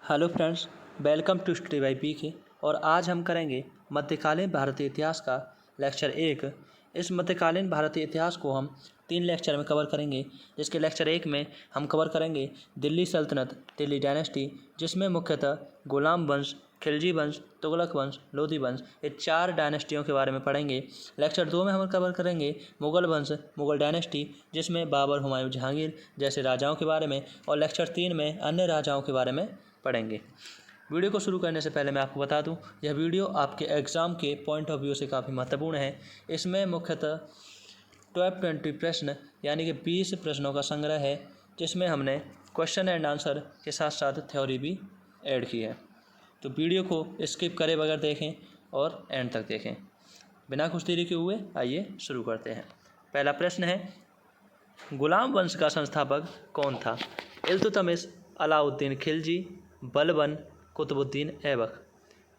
Hello friends, welcome to study by P K. और आज हम करेंगे मध्यकालीन भारतीय इतिहास का लेक्चर 1। इस मध्यकालीन भारतीय इतिहास को हम 3 लेक्चर में कवर करेंगे, जिसके लेक्चर 1 में हम कवर करेंगे दिल्ली सल्तनत, दिल्ली डायनेस्टी, जिसमें मुख्यतः गुलाम वंश, खिलजी वंश, तुगलक वंश, लोधी वंश, ये 4 डायनेस्टियों के बारे में पढ़ेंगे। लेक्चर 2 में हम कवर करेंगे मुगल वंश, मुगल डायनेस्टी, जिसमें बाबर, हुमायूं, जहांगीर जैसे राजाओं के बारे में, और लेक्चर 3 में अन्य राजाओं के बारे में पढ़ेंगे। वीडियो को शुरू करने से पहले मैं आपको बता दूं, यह वीडियो आपके एग्ज़ाम के पॉइंट ऑफ व्यू से काफ़ी महत्वपूर्ण है। इसमें मुख्यतः 12-20 प्रश्न यानी कि 20 प्रश्नों का संग्रह है, जिसमें हमने क्वेश्चन एंड आंसर के साथ साथ थ्योरी भी ऐड की है। तो वीडियो को स्किप करे बगैर देखें और एंड तक देखें। बिना कुछ देरी के हुए आइए शुरू करते हैं। पहला प्रश्न है, गुलाम वंश का संस्थापक कौन था? इल्तुतमिश, अलाउद्दीन खिलजी, बलबन, कुतुबुद्दीन ऐबक।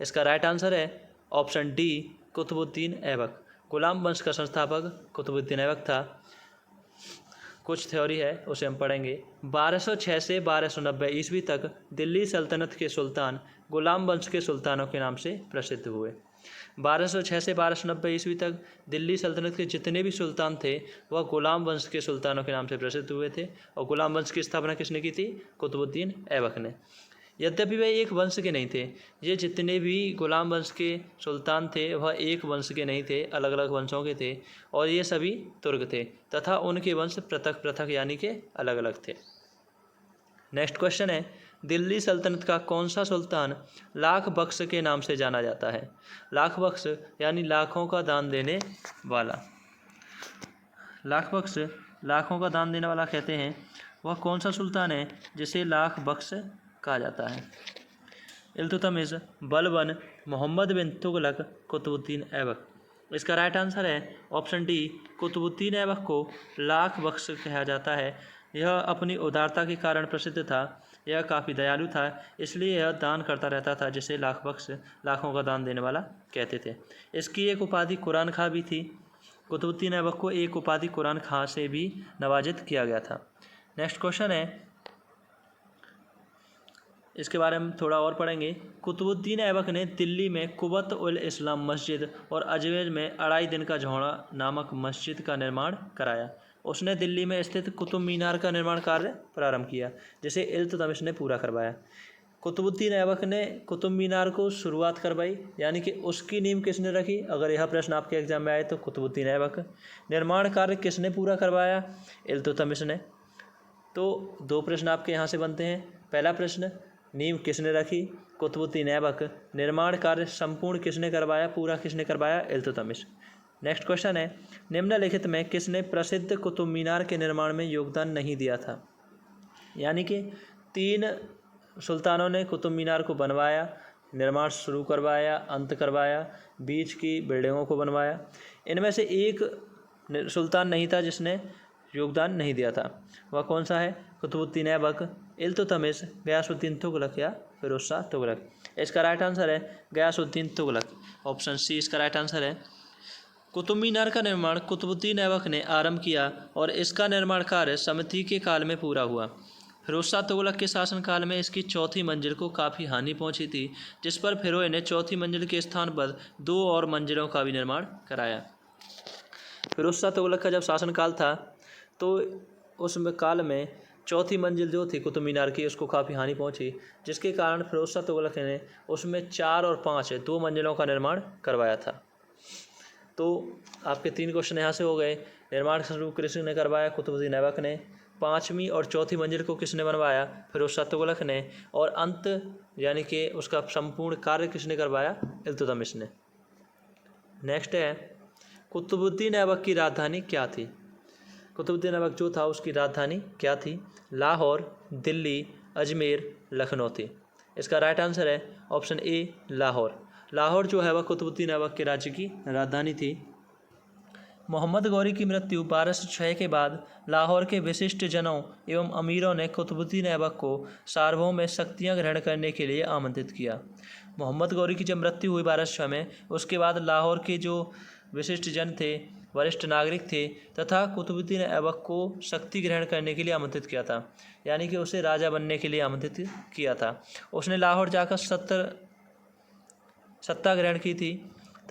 इसका राइट आंसर है ऑप्शन डी, कुतुबुद्दीन ऐबक। गुलाम वंश का संस्थापक कुतुबुद्दीन ऐबक था। कुछ थ्योरी है उसे हम पढ़ेंगे। 1206 से 1290 ईस्वी तक दिल्ली सल्तनत के सुल्तान गुलाम वंश के सुल्तानों के नाम से प्रसिद्ध हुए। 1206 से 1290 ईस्वी तक दिल्ली सल्तनत के जितने भी सुल्तान थे वह गुलाम वंश के सुल्तानों के नाम से प्रसिद्ध हुए थे। और गुलाम वंश की स्थापना किसने की थी? कुतुबुद्दीन ऐबक ने। यद्यपि वे एक वंश के नहीं थे, ये जितने भी गुलाम वंश के सुल्तान थे वह एक वंश के नहीं थे, अलग अलग वंशों के थे, और ये सभी तुर्क थे तथा उनके वंश पृथक पृथक यानी कि अलग अलग थे। नेक्स्ट क्वेश्चन है, दिल्ली सल्तनत का कौन सा सुल्तान लाख बख्श के नाम से जाना जाता है? लाख बख्श यानी लाखों का दान देने वाला। लाख बख्श लाखों का दान देने वाला कहते हैं। वह कौन सा सुल्तान है जिसे लाख बख्श कहा जाता है? इल्तुतमिश, बलबन, मोहम्मद बिन तुगलक, कुतुबुद्दीन ऐबक। इसका राइट आंसर है ऑप्शन डी, कुतुबुद्दीन ऐबक को लाख बख्श कहा जाता है। यह अपनी उदारता के कारण प्रसिद्ध था। यह काफ़ी दयालु था, इसलिए यह दान करता रहता था, जिसे लाख बख्श, लाखों का दान देने वाला कहते थे। इसकी एक उपाधि कुरान खां भी थी। कुतुबुद्दीन ऐबक को एक उपाधि कुरान खां से भी नवाजित किया गया था। नेक्स्ट क्वेश्चन है, इसके बारे में थोड़ा और पढ़ेंगे। कुतुबुद्दीन ऐबक ने दिल्ली में कुबत उल इस्लाम मस्जिद और अजमेर में अढ़ाई दिन का झोड़ा नामक मस्जिद का निर्माण कराया। उसने दिल्ली में स्थित कुतुब मीनार का निर्माण कार्य प्रारंभ किया, जिसे इल्तुतमिश ने पूरा करवाया। कुतुबुद्दीन ऐबक ने कुतुब मीनार को शुरुआत करवाई, यानी कि उसकी नींव किसने रखी? अगर यह प्रश्न आपके एग्जाम में आए तो कुतुबुद्दीन ऐबक। निर्माण कार्य किसने पूरा करवाया? इल्तुतमिश ने। तो 2 प्रश्न आपके यहाँ से बनते हैं। पहला प्रश्न, नींव किसने रखी? कुतुबुद्दीन ऐबक। निर्माण कार्य संपूर्ण किसने करवाया, पूरा किसने करवाया? इल्तुतमिश। नेक्स्ट क्वेश्चन है, निम्नलिखित में किसने प्रसिद्ध कुतुब मीनार के निर्माण में योगदान नहीं दिया था? यानी कि 3 सुल्तानों ने कुतुब मीनार को बनवाया, निर्माण शुरू करवाया, अंत करवाया, बीच की बिल्डिंगों को बनवाया। इनमें से एक सुल्तान नहीं था जिसने योगदान नहीं दिया था। वह कौन सा है? कुतुबुद्दीन ऐबक, इल्तुतमिश, गयासुद्दीन तुगलक या फिरोज शाह तुगलक। इसका राइट आंसर है गयासुद्दीन तुगलक। ऑप्शन सी इसका राइट आंसर है। कुतुब मीनार का निर्माण कुतुबुद्दीन ऐबक ने आरंभ किया और इसका निर्माण कार्य समिति के काल में पूरा हुआ। फिरोज शाह तुगलक के शासनकाल में इसकी चौथी मंजिल को काफ़ी हानि पहुंची थी, जिस पर फिरोज ने चौथी मंजिल के स्थान पर 2 और मंजिलों का भी निर्माण कराया। फिरोज शाह तुगलक का जब शासनकाल था तो उस काल में चौथी मंजिल जो थी कुतुब मीनार की, उसको काफ़ी हानि पहुंची, जिसके कारण फिरोज शाह तुगलक ने उसमें 4 और 5 2 मंजिलों का निर्माण करवाया था। तो आपके 3 क्वेश्चन यहाँ से हो गए। निर्माण शुरू किसने करवाया? कुतुबुद्दीन ऐबक ने। 5वीं और चौथी मंजिल को किसने बनवाया? फिरोज शाह तुगलक ने। और अंत यानी कि उसका संपूर्ण कार्य किसने करवाया? इल्तुतमिश ने। नेक्स्ट है, कुतुबुद्दीन ऐबक की राजधानी क्या थी? कुतुबुद्दीन ऐबक जो था उसकी राजधानी क्या थी? लाहौर, दिल्ली, अजमेर, लखनऊ थी। इसका राइट आंसर है ऑप्शन ए, लाहौर। लाहौर जो है वह कुतुबुद्दीन ऐबक के राज्य की राजधानी थी। मोहम्मद गौरी की मृत्यु 1206 के बाद लाहौर के विशिष्ट जनों एवं अमीरों ने कुतुबुद्दीन ऐबक को सार्वभौम में शक्तियाँ ग्रहण करने के लिए आमंत्रित किया। मोहम्मद गौरी की जब मृत्यु हुई 1206 में, उसके बाद लाहौर के जो विशिष्ट जन थे वरिष्ठ नागरिक थे तथा कुतुबुद्दीन ऐबक को शक्ति ग्रहण करने के लिए आमंत्रित किया था, यानी कि उसे राजा बनने के लिए आमंत्रित किया था। उसने लाहौर जाकर सत्ता ग्रहण की थी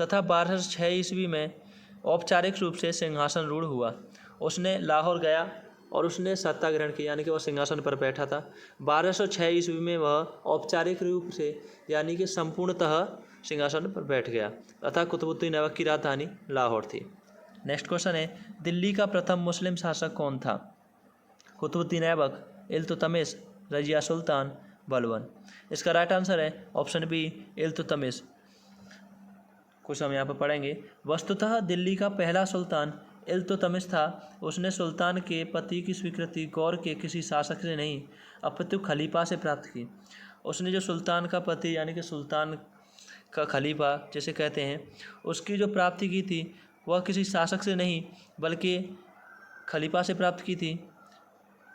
तथा 1206 ईस्वी में औपचारिक रूप से सिंहासन रूढ़ हुआ। उसने लाहौर गया और उसने सत्ता ग्रहण की, यानी कि वह सिंहासन पर बैठा था। 1206 ईस्वी में वह औपचारिक रूप से यानी कि संपूर्णतः सिंहासन पर बैठ गया तथा कुतुबुद्दीन ऐबक की राजधानी लाहौर थी। नेक्स्ट क्वेश्चन है, दिल्ली का प्रथम मुस्लिम शासक कौन था? कुतुबुद्दीन ऐबक, इल्तुतमिश, रजिया सुल्तान, बलबन। इसका राइट आंसर है ऑप्शन बी, इल्तुतमिश। कुछ हम यहाँ पर पढ़ेंगे। वस्तुतः दिल्ली का पहला सुल्तान इल्तुतमिश था। उसने सुल्तान के पति की स्वीकृति गौर के किसी शासक से नहीं अपितु खलीफा से प्राप्त की। उसने जो सुल्तान का पति यानी कि सुल्तान का खलीफा जिसे कहते हैं, उसकी जो प्राप्ति की थी वह किसी शासक से नहीं बल्कि खलीफा से प्राप्त की थी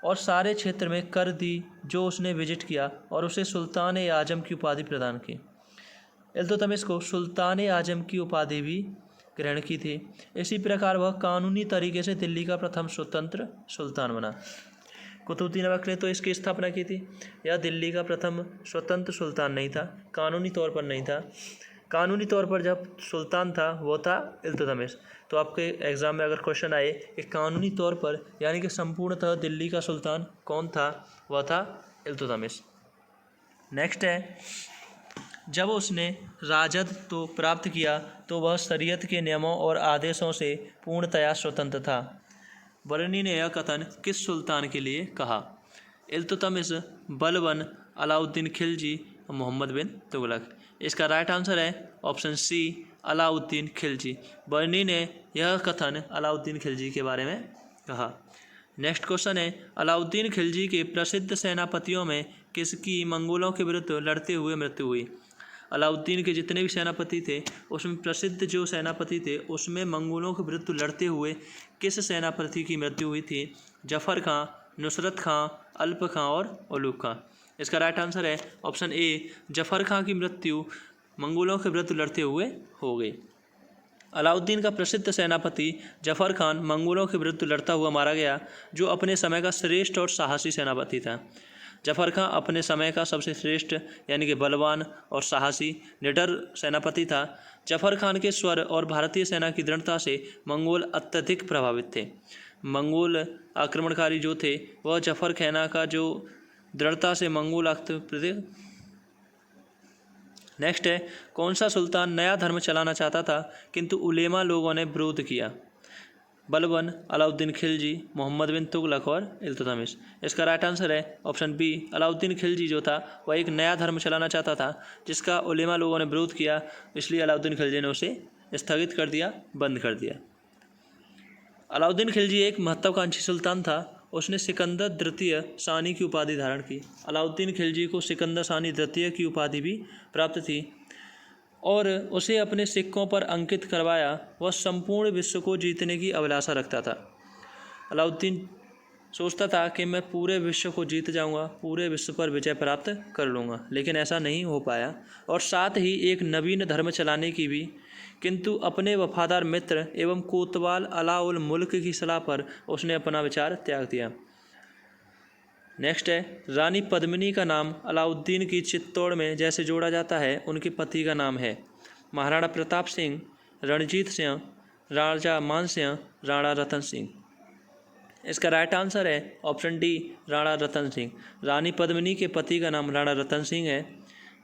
और सारे क्षेत्र में कर दी जो उसने विजिट किया और उसे सुल्तान ए आजम की उपाधि प्रदान की। इल्तुतमिश को सुल्तान ए आजम की उपाधि भी ग्रहण की थी। इसी प्रकार वह कानूनी तरीके से दिल्ली का प्रथम स्वतंत्र सुल्तान बना। कुतुबुद्दीन ऐबक ने तो इसकी स्थापना की थी। यह दिल्ली का प्रथम स्वतंत्र सुल्तान नहीं था, कानूनी तौर पर नहीं था। कानूनी तौर पर जब सुल्तान था वो था इल्तुतमिश। तो आपके एग्ज़ाम में अगर क्वेश्चन आए कि कानूनी तौर पर यानी कि संपूर्णतः दिल्ली का सुल्तान कौन था, वह था इल्तुतमिश। नेक्स्ट है, जब उसने राजत्व प्राप्त किया तो वह शरीयत के नियमों और आदेशों से पूर्णतया स्वतंत्र था। बरनी ने यह कथन किस सुल्तान के लिए कहा? इल्तुतमिश, बलबन, अलाउद्दीन खिलजी, मोहम्मद बिन तुगलक। इसका राइट आंसर है ऑप्शन सी, अलाउद्दीन खिलजी। बरनी ने यह कथन अलाउद्दीन खिलजी के बारे में कहा। नेक्स्ट क्वेश्चन है, अलाउद्दीन खिलजी के प्रसिद्ध सेनापतियों में किसकी मंगोलों के विरुद्ध लड़ते हुए मृत्यु हुई? अलाउद्दीन के जितने भी सेनापति थे उसमें प्रसिद्ध जो सेनापति थे उसमें मंगोलों के विरुद्ध लड़ते हुए किस सेनापति की मृत्यु हुई थी? जफर खां, नुसरत खां, अल्प खां और उलूग खां। इसका राइट आंसर है ऑप्शन ए, जफर खां की मृत्यु मंगोलों के विरुद्ध लड़ते हुए हो गई। अलाउद्दीन का प्रसिद्ध सेनापति जफर खान मंगोलों के विरुद्ध लड़ता हुआ मारा गया, जो अपने समय का श्रेष्ठ और साहसी सेनापति था। जफर खां अपने समय का सबसे श्रेष्ठ यानी कि बलवान और साहसी निडर सेनापति था। जफर खान के स्वर और भारतीय सेना की दृढ़ता से मंगोल अत्यधिक प्रभावित थे। मंगोल आक्रमणकारी जो थे वह जफर खान का जो दृढ़ता से मंगोल नेक्स्ट है, कौन सा सुल्तान नया धर्म चलाना चाहता था किंतु उलेमा लोगों ने विरोध किया? बलबन, अलाउद्दीन खिलजी, मोहम्मद बिन तुगलक और इल्तुतमिश। इसका राइट आंसर है ऑप्शन बी, अलाउद्दीन खिलजी जो था वह एक नया धर्म चलाना चाहता था जिसका उलेमा लोगों ने विरोध किया, इसलिए अलाउद्दीन खिलजी ने उसे स्थगित कर दिया, बंद कर दिया। अलाउद्दीन खिलजी एक महत्वाकांक्षी सुल्तान था। उसने सिकंदर द्वितीय सानी की उपाधि धारण की। अलाउद्दीन खिलजी को सिकंदर सानी द्वितीय की उपाधि भी प्राप्त थी और उसे अपने सिक्कों पर अंकित करवाया। वह संपूर्ण विश्व को जीतने की अभिलाषा रखता था। अलाउद्दीन सोचता था कि मैं पूरे विश्व को जीत जाऊंगा, पूरे विश्व पर विजय प्राप्त कर लूँगा, लेकिन ऐसा नहीं हो पाया और साथ ही एक नवीन धर्म चलाने की भी, किंतु अपने वफादार मित्र एवं कोतवाल अला उल मुल्क की सलाह पर उसने अपना विचार त्याग दिया। नेक्स्ट है, रानी पद्मिनी का नाम अलाउद्दीन की चित्तौड़ में जैसे जोड़ा जाता है उनके पति का नाम है महाराणा प्रताप सिंह, रणजीत सिंह, राजा मान सिंह, राणा रतन सिंह। इसका राइट आंसर है ऑप्शन डी, राणा रतन सिंह। रानी पद्मिनी के पति का नाम राणा रतन सिंह है।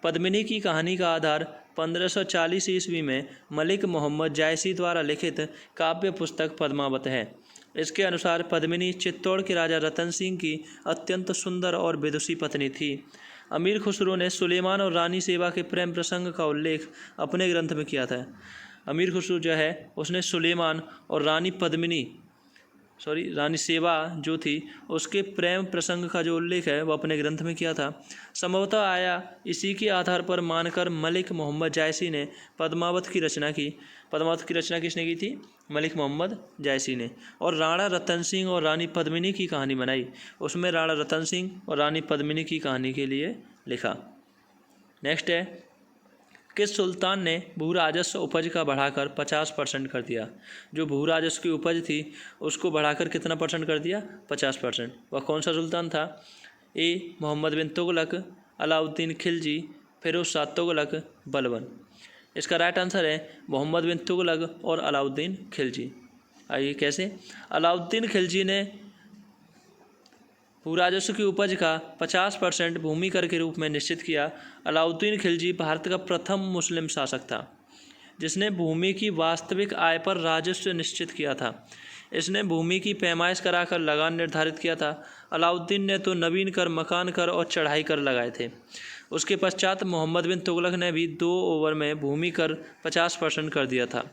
पद्मिनी की कहानी का आधार 1540 ईस्वी में मलिक मोहम्मद जायसी द्वारा लिखित काव्य पुस्तक पद्मावत है। इसके अनुसार पद्मिनी चित्तौड़ के राजा रतन सिंह की अत्यंत सुंदर और विदुषी पत्नी थी। अमीर खुसरो ने सुलेमान और रानी सेबा के प्रेम प्रसंग का उल्लेख अपने ग्रंथ में किया था। अमीर खुसरो जो है उसने सुलेमान और रानी सेबा जो थी उसके प्रेम प्रसंग का जो उल्लेख है वो अपने ग्रंथ में किया था। संभवतः आया इसी के आधार पर मानकर मलिक मोहम्मद जायसी ने पद्मावत की रचना की। पद्मावत की रचना किसने की थी? मलिक मोहम्मद जायसी ने। और राणा रतन सिंह और रानी पद्मिनी की कहानी बनाई, उसमें राणा रतन सिंह और रानी पद्मिनी की कहानी के लिए लिखा। नेक्स्ट है, किस सुल्तान ने भू राजस्व उपज का बढ़ाकर 50% कर दिया? जो भू राजस्व की उपज थी उसको बढ़ाकर कितना परसेंट कर दिया? 50%। वह कौन सा सुल्तान था? ए मोहम्मद बिन तुगलक, अलाउद्दीन खिलजी, फिरोज शाह तुगलक, बलबन। इसका राइट आंसर है मोहम्मद बिन तुगलक और अलाउद्दीन खिलजी। आइए कैसे? अलाउद्दीन खिलजी ने भू राजस्व की उपज का 50% भूमि कर के रूप में निश्चित किया। अलाउद्दीन खिलजी भारत का प्रथम मुस्लिम शासक था जिसने भूमि की वास्तविक आय पर राजस्व निश्चित किया था। इसने भूमि की पैमाइश कराकर लगान निर्धारित किया था। अलाउद्दीन ने तो नवीन कर, मकान कर और चढ़ाई कर लगाए थे। उसके पश्चात मोहम्मद बिन तुगलक ने भी 2 ओवर में भूमि कर 50% कर दिया था,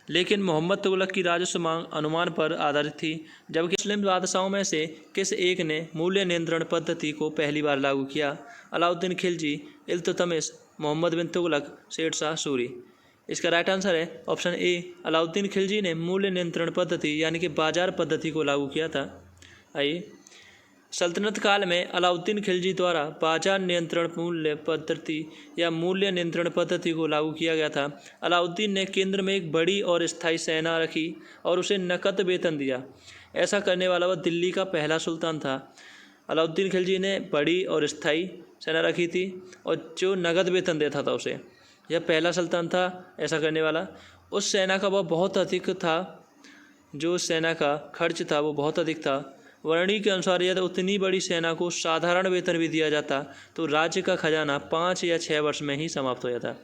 लेकिन मोहम्मद तुगलक की राजस्व मांग अनुमान पर आधारित थी, जबकि मुस्लिम बादशाहों में से किस एक ने मूल्य नियंत्रण पद्धति को पहली बार लागू किया? अलाउद्दीन खिलजी, इल्तुतमिश, मोहम्मद बिन तुगलक, शेर शाह सूरी। इसका राइट आंसर है ऑप्शन ए, अलाउद्दीन खिलजी ने मूल्य नियंत्रण पद्धति यानी कि बाजार पद्धति को लागू किया था। आइए, सल्तनत काल में अलाउद्दीन खिलजी द्वारा बाजार नियंत्रण मूल्य पद्धति या मूल्य नियंत्रण पद्धति को लागू किया गया था। अलाउद्दीन ने केंद्र में एक बड़ी और स्थायी सेना रखी और उसे नकद वेतन दिया। ऐसा करने वाला वह दिल्ली का पहला सुल्तान था। अलाउद्दीन खिलजी ने बड़ी और स्थायी सेना रखी थी और जो नकद वेतन देता था उसे, यह पहला सुल्तान था ऐसा करने वाला। उस सेना का वह बहुत अधिक था, जो सेना का खर्च था वो बहुत अधिक था। वर्णी के अनुसार यदि उतनी बड़ी सेना को साधारण वेतन भी दिया जाता तो राज्य का खजाना 5 या 6 वर्ष में ही समाप्त हो जाता।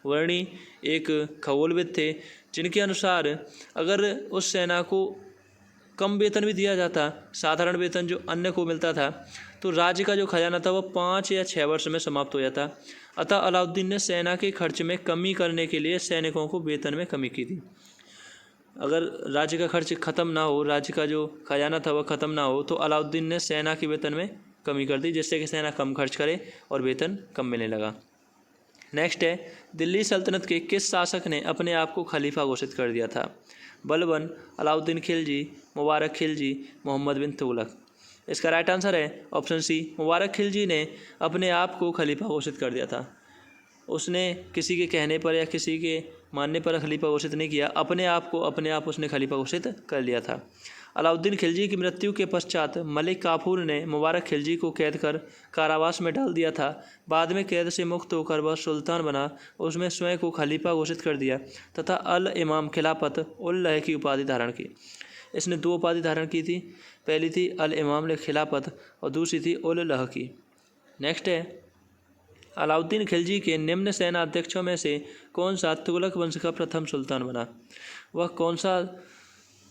वर्णी एक खगोलविद थे जिनके अनुसार अगर उस सेना को कम वेतन भी दिया जाता, साधारण वेतन जो अन्य को मिलता था, तो राज्य का जो खजाना था वह 5 या 6 वर्ष में समाप्त हो जाता। अतः अलाउद्दीन ने सेना के खर्च में कमी करने के लिए सैनिकों को वेतन में कमी की थी। अगर राज्य का खर्च खत्म ना हो, राज्य का जो खजाना था वह खत्म ना हो, तो अलाउद्दीन ने सेना के वेतन में कमी कर दी, जिससे कि सेना कम खर्च करे और वेतन कम मिलने लगा। नेक्स्ट है, दिल्ली सल्तनत के किस शासक ने अपने आप को खलीफा घोषित कर दिया था? बलबन, अलाउद्दीन खिलजी, मुबारक खिलजी, मोहम्मद बिन तुगलक। इसका राइट आंसर है ऑप्शन सी, मुबारक खिलजी ने अपने आप को खलीफा घोषित कर दिया था। उसने किसी के कहने पर या किसी के मानने पर खलीफा घोषित नहीं किया, अपने आप उसने खलीफा घोषित कर लिया था। अलाउद्दीन खिलजी की मृत्यु के पश्चात मलिक काफूर ने मुबारक खिलजी को कैद कर कारावास में डाल दिया था। बाद में कैद से मुक्त होकर वह सुल्तान बना, उसमें स्वयं को खलीफा घोषित कर दिया तथा अल इमाम खिलाफत उल लह की उपाधि धारण की। इसने 2 उपाधि धारण की थी, पहली थी अल इमाम खिलाफत और दूसरी थी उल लह की। नेक्स्ट है, अलाउद्दीन खिलजी के निम्न सेना अध्यक्षों में से कौन सा तुगलक वंश का प्रथम सुल्तान बना? वह कौन सा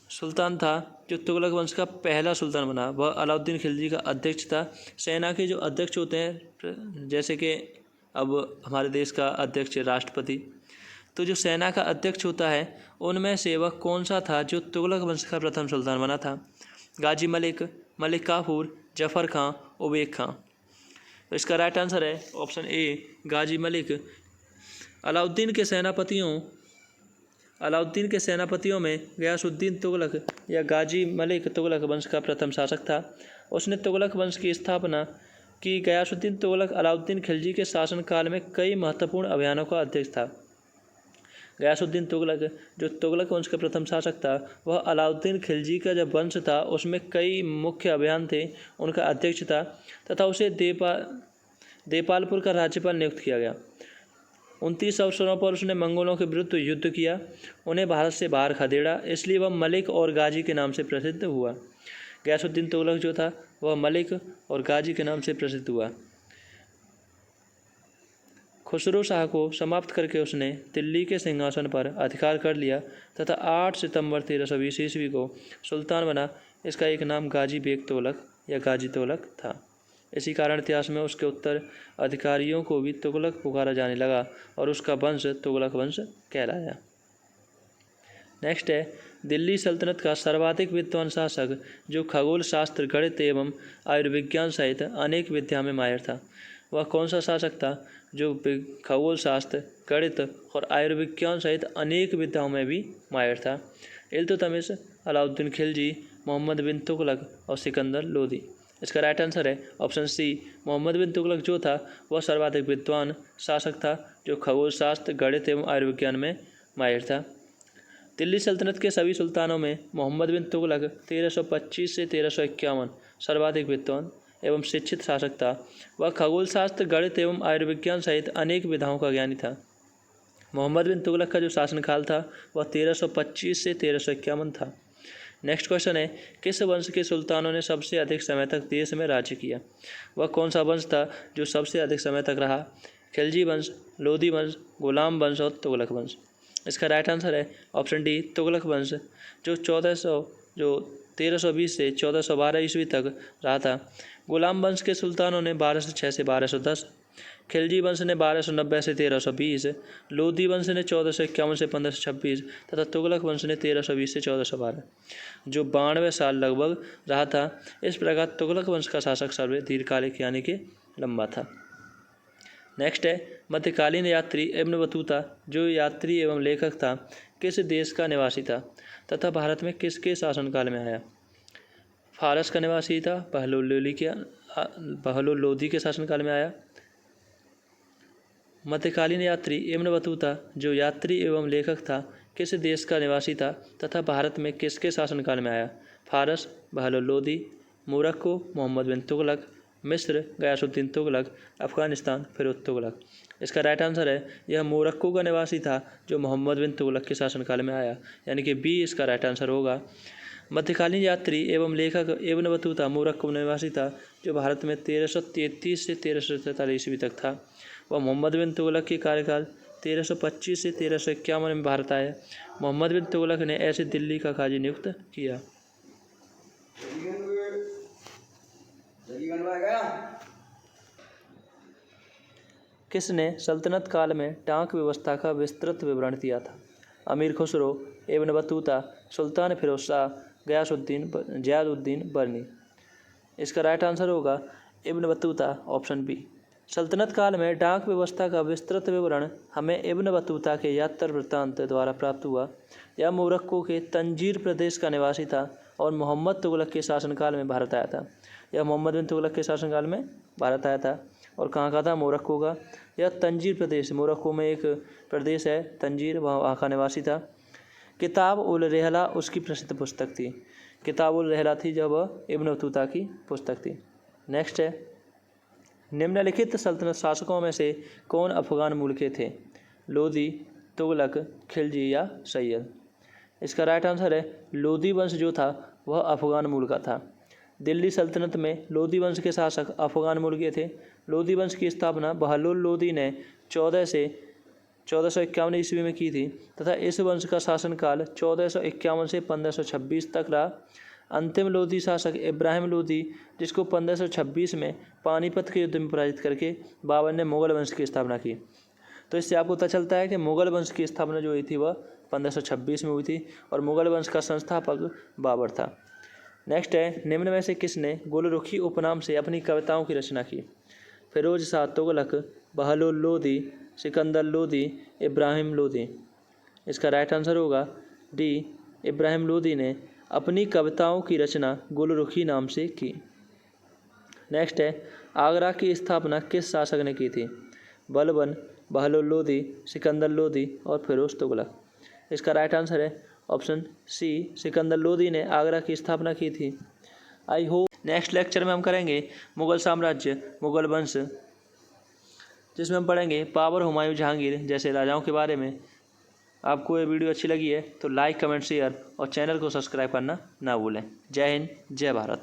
सुल्तान था जो तुगलक वंश का पहला सुल्तान बना? वह अलाउद्दीन खिलजी का अध्यक्ष था। सेना के जो अध्यक्ष होते हैं, जैसे कि अब हमारे देश का अध्यक्ष राष्ट्रपति, तो जो सेना का अध्यक्ष होता है उनमें से वह कौन सा था जो तुगलक वंश का प्रथम सुल्तान बना था? गाजी मलिक, मलिक काफूर, जफ़र खां, उबेक खां। तो इसका राइट आंसर है ऑप्शन ए, गाजी मलिक। अलाउद्दीन के सेनापतियों में गयासुद्दीन तुगलक या गाजी मलिक तुगलक वंश का प्रथम शासक था। उसने तुगलक वंश की स्थापना की। गयासुद्दीन तुगलक अलाउद्दीन खिलजी के शासनकाल में कई महत्वपूर्ण अभियानों का अध्यक्ष था। गयासुद्दीन तुगलक जो तुगलक वंश का प्रथम शासक था, वह अलाउद्दीन खिलजी का जब वंश था उसमें कई मुख्य अभियान थे, उनका अध्यक्ष था तथा उसे देपालपुर का राज्यपाल नियुक्त किया गया। 29 अवसरों पर उसने मंगोलों के विरुद्ध युद्ध किया, उन्हें भारत से बाहर खदेड़ा, इसलिए वह मलिक और गाजी के नाम से प्रसिद्ध हुआ। गयासुद्दीन तुगलक जो था वह मलिक और गाजी के नाम से प्रसिद्ध हुआ। खुसरो शाह को समाप्त करके उसने दिल्ली के सिंहासन पर अधिकार कर लिया तथा 8 सितंबर 1320 ईस्वी को सुल्तान बना। इसका एक नाम गाजी बेग तुगलक या गाजी तुगलक था। इसी कारण इतिहास में उसके उत्तर अधिकारियों को भी तुगलक पुकारा जाने लगा और उसका वंश तुगलक वंश कहलाया। नेक्स्ट है, दिल्ली सल्तनत का सर्वाधिक विद्वान शासक जो खगोल शास्त्र, गणित एवं आयुर्विज्ञान सहित अनेक विद्या में माहिर था। वह कौन सा शासक था जो खगोल शास्त्र, गणित और आयुर्विज्ञान सहित अनेक विद्याओं में भी माहिर था? इल्तुतमिश, अलाउद्दीन खिलजी, मोहम्मद बिन तुगलक और सिकंदर लोदी। इसका राइट आंसर है ऑप्शन सी, मोहम्मद बिन तुगलक जो था वह सर्वाधिक विद्वान शासक था जो खगोल शास्त्र, गणित एवं आयुर्विज्ञान में माहिर था। दिल्ली सल्तनत के सभी सुल्तानों में मोहम्मद बिन तुगलक 1325 से 1351 सर्वाधिक विद्वान एवं शिक्षित शासक था। वह खगोल शास्त्र, गणित एवं आयुर्विज्ञान सहित अनेक विधाओं का ज्ञानी था। मोहम्मद बिन तुगलक का जो शासनकाल था वह 1325 से 1351 था। नेक्स्ट क्वेश्चन है, किस वंश के सुल्तानों ने सबसे अधिक समय तक देश में राज्य किया? वह कौन सा वंश था जो सबसे अधिक समय तक रहा? खिलजी वंश, लोधी वंश, गुलाम वंश और तुगलक वंश। इसका राइट आंसर है ऑप्शन डी, तुगलक वंश, जो 1320 से 1412 ईस्वी तक रहा था। गुलाम वंश के सुल्तानों ने 1206 से 1210, खिलजी वंश ने 1290 से 1320, लोधी वंश ने 1451 से 1526 तथा तुगलक वंश ने 1320 से 1412, जो 92 साल लगभग रहा था। इस प्रकार तुगलक वंश का शासक सर्वे दीर्घकालिक यानी कि लंबा था। नेक्स्ट है, मध्यकालीन यात्री इब्न बतूता जो यात्री एवं लेखक था किस देश का निवासी था तथा भारत में किसके शासनकाल में आया? फारस का निवासी था, बहलोल लोधी के शासनकाल में आया। मध्यकालीन यात्री इब्न बतूता जो यात्री एवं लेखक था किस देश का निवासी था तथा भारत में किसके शासनकाल में आया? फारस, बहलोल लोधी, मोरक्को, मोहम्मद बिन तुगलक, मिस्र, गयासुद्दीन तुगलक, अफगानिस्तान, फिरोज तुगलक। इसका राइट आंसर है यह मोरक्को का निवासी था जो मोहम्मद बिन तुगलक के शासनकाल में आया, यानी कि बी इसका राइट आंसर होगा। मध्यकालीन यात्री एवं लेखक इब्न बतूता मोरक्को निवासी था जो भारत में 1333 से 1343 ईस्वी तक था। वह मोहम्मद बिन तुगलक के कार्यकाल 1325 से 1351 में भारत आया। मोहम्मद बिन तुगलक ने ऐसे दिल्ली का काजी नियुक्त किया। किसने सल्तनत काल में डाक व्यवस्था का विस्तृत विवरण दिया था? अमीर खुसरो, इब्न बतूता, सुल्तान फिरोज शाह, ज़ियाउद्दीन बरनी। इसका राइट आंसर होगा इब्न बतूता, ऑप्शन बी। सल्तनत काल में डाक व्यवस्था का विस्तृत विवरण हमें इब्न बतूता के यात्रा वृत्तांत द्वारा प्राप्त हुआ। यह मोरक्को के तंजीर प्रदेश का निवासी था और मोहम्मद तुगलक के शासनकाल में भारत आया था। यह मोहम्मद बिन तुगलक के शासनकाल में भारत आया था और कहाँ का था? मोरक्को का। यह तंजीर प्रदेश, मोरक्को में एक प्रदेश है तंजीर, वहाँ का निवासी था। किताब उल रहला उसकी प्रसिद्ध पुस्तक थी। किताब उल रहला थी जब इब्न बतूता की पुस्तक थी। नेक्स्ट है, निम्नलिखित सल्तनत शासकों में से कौन अफगान मूल के थे? लोधी, तुगलक, खिलजी या सैयद। इसका राइट आंसर है लोधी वंश जो था वह अफगान मूल का था। दिल्ली सल्तनत में लोधी वंश के शासक अफगान मूल के थे। लोधी वंश की स्थापना बहलोल लोधी ने 1451 ईस्वी में की थी तथा इस वंश का शासनकाल 1451 से 1526 तक रहा। अंतिम लोधी शासक इब्राहिम लोधी, जिसको 1526 में पानीपत के युद्ध में पराजित करके बाबर ने मुगल वंश की स्थापना की। तो इससे आपको पता चलता है कि मुगल वंश की स्थापना जो हुई थी वह 1526 में हुई थी और मुगल वंश का संस्थापक बाबर था। नेक्स्ट है, निम्न में से किसने गुलरुखी उपनाम से अपनी कविताओं की रचना की? फिरोज शाह तुगलक, बहलोल लोधी, सिकंदर लोधी, इब्राहिम लोधी। इसका राइट आंसर होगा डी, इब्राहिम लोधी ने अपनी कविताओं की रचना गुलरुखी नाम से की। नेक्स्ट है, आगरा की स्थापना किस शासक ने की थी? बलबन, बहलोल लोधी, सिकंदर लोधी और फिरोज तुगलक। इसका राइट आंसर है ऑप्शन सी, सिकंदर लोधी ने आगरा की स्थापना की थी। आई होप नेक्स्ट लेक्चर में हम करेंगे मुगल साम्राज्य, मुगल वंश, जिसमें हम पढ़ेंगे बाबर, हुमायूं, जहांगीर जैसे राजाओं के बारे में। आपको ये वीडियो अच्छी लगी है तो लाइक, कमेंट, शेयर और चैनल को सब्सक्राइब करना ना भूलें। जय हिंद, जय भारत।